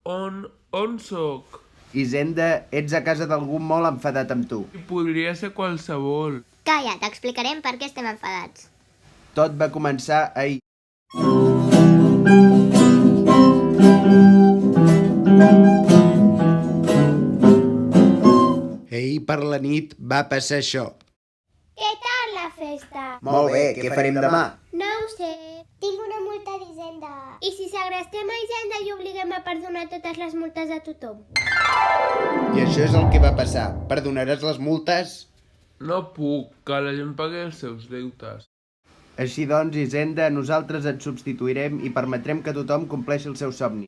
On sóc? Hisenda, ets a casa d'algú molt enfadat amb tu. I podria ser qualsevol. Calla, t'explicarem per què estem enfadats. Tot va començar ahir. Ahir per la nit va passar això. Què tal la festa? Molt bé, què farem demà? No ho sé. Tinc una multa d'Hisenda. I si segrestem a Hisenda i obliguem a perdonar totes les multes a tothom? I això és el que va passar. Perdonaràs les multes? No puc, que la gent pagui els seus deutes. Així doncs, Hisenda, nosaltres et substituirem i permetrem que tothom compleixi el seu somni.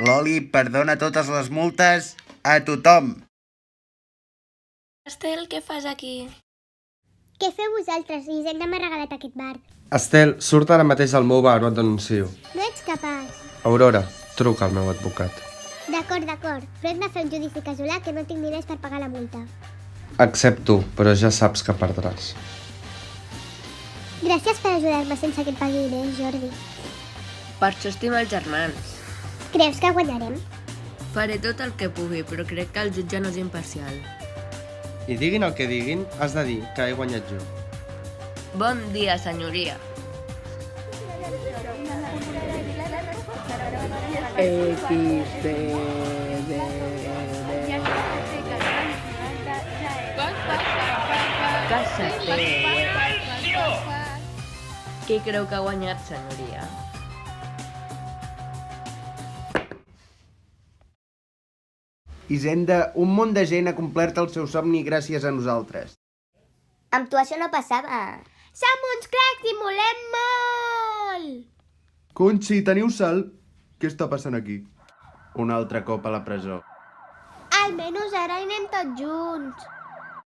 Loli, perdona totes les multes a tothom. Estel, què fas aquí? Què feu vosaltres? Hisenda m'ha regalat aquest bar. Estel, surt ara mateix al meu bar o et denuncio. No ets capaç. Aurora, truca al meu advocat. D'acord, però hem de fer un judici casolà que no tinc diners per pagar la multa. Accepto, però ja saps que perdràs. Gràcies per ajudar-me sense que et pagui diners, Jordi. Per això estima els germans. Creus que guanyarem? Faré tot el que pugui, però crec que el jutge no és imparcial. I diguin el que diguin, has de dir que he guanyat jo. Bon dia, senyoria. Qui creu que ha guanyat, senyoria? Hisenda, un munt de gent ha complert el seu somni gràcies a nosaltres. Amb tu això no passava. Som uns cracs i molem molt! Conxi, teniu sal? Què està passant aquí? Un altre cop a la presó. Almenys ara hi anem tots junts.